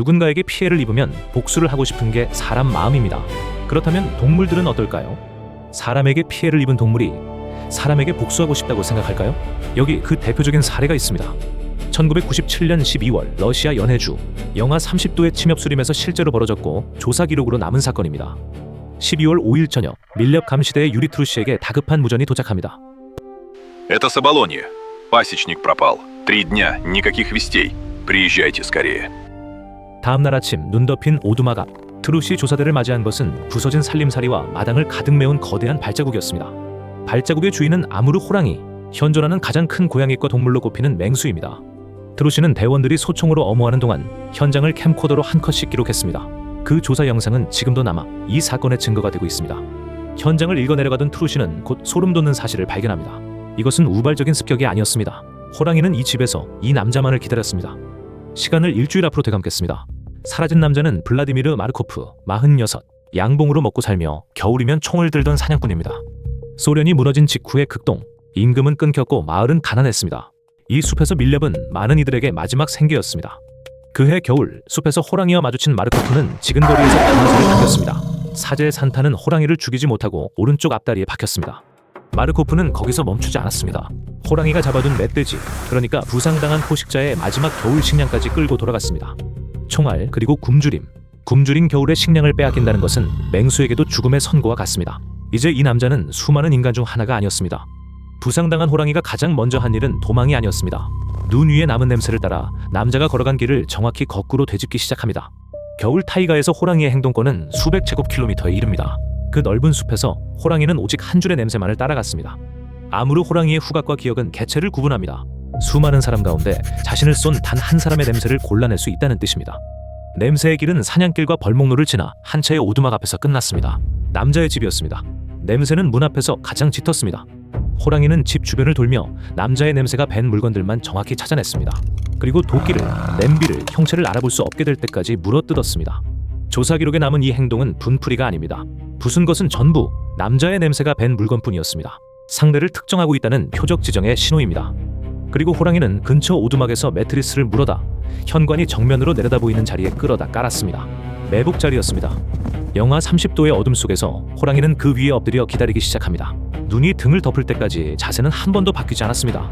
누군가에게 피해를 입으면 복수를 하고 싶은 게 사람 마음입니다. 그렇다면 동물들은 어떨까요? 사람에게 피해를 입은 동물이 사람에게 복수하고 싶다고 생각할까요? 여기 그 대표적인 사례가 있습니다. 1997년 12월 러시아 연해주 영하 30도의 침엽수림에서 실제로 벌어졌고 조사 기록으로 남은 사건입니다. 12월 5일 저녁 밀렵 감시대의 유리 트루시에게 다급한 무전이 도착합니다. Это Соболонье. Пасечник пропал. 3 дня, никаких вестей. Приезжайте скорее. 다음날 아침 눈 덮인 오두막 앞 트루시 조사대를 맞이한 것은 부서진 살림살이와 마당을 가득 메운 거대한 발자국이었습니다. 발자국의 주인은 아무르 호랑이, 현존하는 가장 큰 고양이과 동물로 꼽히는 맹수입니다. 트루시는 대원들이 소총으로 엄호하는 동안 현장을 캠코더로 한 컷씩 기록했습니다. 그 조사 영상은 지금도 남아 이 사건의 증거가 되고 있습니다. 현장을 읽어내려가던 트루시는 곧 소름 돋는 사실을 발견합니다. 이것은 우발적인 습격이 아니었습니다. 호랑이는 이 집에서 이 남자만을 기다렸습니다. 시간을 일주일 앞으로 되감겠습니다. 사라진 남자는 블라디미르 마르코프, 46, 양봉으로 먹고 살며 겨울이면 총을 들던 사냥꾼입니다. 소련이 무너진 직후의 극동, 임금은 끊겼고 마을은 가난했습니다. 이 숲에서 밀렵은 많은 이들에게 마지막 생계였습니다. 그해 겨울 숲에서 호랑이와 마주친 마르코프는 지근거리에서 방아쇠를 당겼습니다. 사제의 산타는 호랑이를 죽이지 못하고 오른쪽 앞다리에 박혔습니다. 마르코프는 거기서 멈추지 않았습니다. 호랑이가 잡아둔 멧돼지, 그러니까 부상당한 포식자의 마지막 겨울 식량까지 끌고 돌아갔습니다. 총알 그리고 굶주림, 굶주린 겨울의 식량을 빼앗긴다는 것은 맹수에게도 죽음의 선고와 같습니다. 이제 이 남자는 수많은 인간 중 하나가 아니었습니다. 부상당한 호랑이가 가장 먼저 한 일은 도망이 아니었습니다. 눈 위에 남은 냄새를 따라 남자가 걸어간 길을 정확히 거꾸로 되짚기 시작합니다. 겨울 타이가에서 호랑이의 행동권은 수백 제곱킬로미터에 이릅니다. 그 넓은 숲에서 호랑이는 오직 한 줄의 냄새만을 따라갔습니다. 아무르 호랑이의 후각과 기억은 개체를 구분합니다. 수많은 사람 가운데 자신을 쏜 단 한 사람의 냄새를 골라낼 수 있다는 뜻입니다. 냄새의 길은 사냥길과 벌목로를 지나 한 채의 오두막 앞에서 끝났습니다. 남자의 집이었습니다. 냄새는 문 앞에서 가장 짙었습니다. 호랑이는 집 주변을 돌며 남자의 냄새가 밴 물건들만 정확히 찾아냈습니다. 그리고 도끼를, 냄비를, 형체를 알아볼 수 없게 될 때까지 물어뜯었습니다. 조사 기록에 남은 이 행동은 분풀이가 아닙니다. 부순 것은 전부 남자의 냄새가 밴 물건뿐이었습니다. 상대를 특정하고 있다는 표적 지정의 신호입니다. 그리고 호랑이는 근처 오두막에서 매트리스를 물어다 현관이 정면으로 내려다 보이는 자리에 끌어다 깔았습니다. 매복 자리였습니다. 영하 30도의 어둠 속에서 호랑이는 그 위에 엎드려 기다리기 시작합니다. 눈이 등을 덮을 때까지 자세는 한 번도 바뀌지 않았습니다.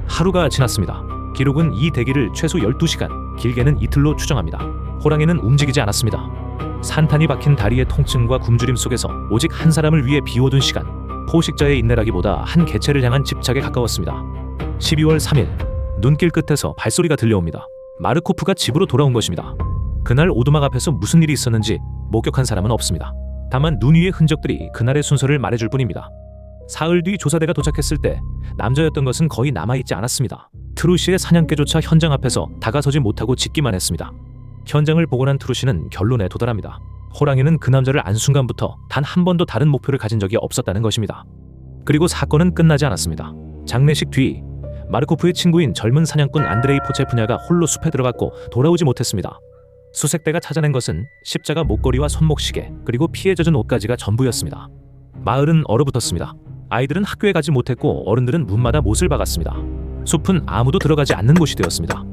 하루가 지났습니다. 기록은 이 대기를 최소 12시간, 길게는 이틀로 추정합니다. 호랑이는 움직이지 않았습니다. 산탄이 박힌 다리의 통증과 굶주림 속에서 오직 한 사람을 위해 비워둔 시간, 포식자의 인내라기보다 한 개체를 향한 집착에 가까웠습니다. 12월 3일, 눈길 끝에서 발소리가 들려옵니다. 마르코프가 집으로 돌아온 것입니다. 그날 오두막 앞에서 무슨 일이 있었는지 목격한 사람은 없습니다. 다만 눈 위의 흔적들이 그날의 순서를 말해줄 뿐입니다. 사흘 뒤 조사대가 도착했을 때 남자였던 것은 거의 남아있지 않았습니다. 트루시의 사냥개조차 현장 앞에서 다가서지 못하고 짖기만 했습니다. 현장을 보고 난 트루시는 결론에 도달합니다. 호랑이는 그 남자를 안 순간부터 단 한 번도 다른 목표를 가진 적이 없었다는 것입니다. 그리고 사건은 끝나지 않았습니다. 장례식 뒤 마르코프의 친구인 젊은 사냥꾼 안드레이 포체프냐가 홀로 숲에 들어갔고 돌아오지 못했습니다. 수색대가 찾아낸 것은 십자가 목걸이와 손목시계 그리고 피에 젖은 옷가지가 전부였습니다. 마을은 얼어붙었습니다. 아이들은 학교에 가지 못했고 어른들은 문마다 못을 박았습니다. 숲은 아무도 들어가지 않는 곳이 되었습니다.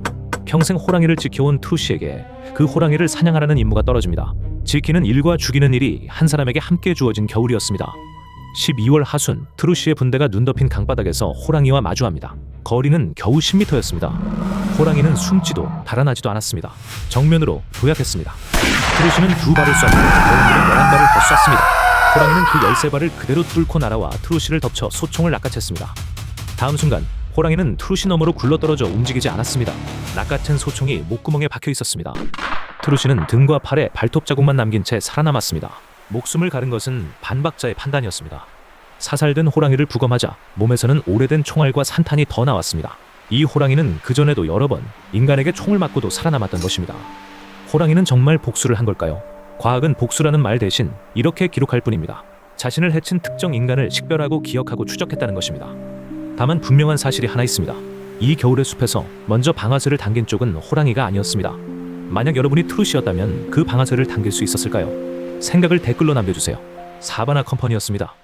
평생 호랑이를 지켜온 트루시에게 그 호랑이를 사냥하라는 임무가 떨어집니다. 지키는 일과 죽이는 일이 한 사람에게 함께 주어진 겨울이었습니다. 12월 하순, 트루시의 분대가 눈 덮인 강바닥에서 호랑이와 마주합니다. 거리는 겨우 10m였습니다. 호랑이는 숨지도 달아나지도 않았습니다. 정면으로 도약했습니다. 트루시는 2발을 쐈고 대원들은 11발을 더 쐈습니다. 호랑이는 그 13발을 그대로 뚫고 날아와 트루시를 덮쳐 소총을 낚아챘습니다. 다음 순간 호랑이는 트루시 너머로 굴러떨어져 움직이지 않았습니다. 낚아챈 소총이 목구멍에 박혀 있었습니다. 트루시는 등과 팔에 발톱 자국만 남긴 채 살아남았습니다. 목숨을 가른 것은 반박자의 판단이었습니다. 사살된 호랑이를 부검하자 몸에서는 오래된 총알과 산탄이 더 나왔습니다. 이 호랑이는 그전에도 여러 번 인간에게 총을 맞고도 살아남았던 것입니다. 호랑이는 정말 복수를 한 걸까요? 과학은 복수라는 말 대신 이렇게 기록할 뿐입니다. 자신을 해친 특정 인간을 식별하고 기억하고 추적했다는 것입니다. 다만 분명한 사실이 하나 있습니다. 이 겨울의 숲에서 먼저 방아쇠를 당긴 쪽은 호랑이가 아니었습니다. 만약 여러분이 트루시였다면 그 방아쇠를 당길 수 있었을까요? 생각을 댓글로 남겨주세요. 사바나 컴퍼니였습니다.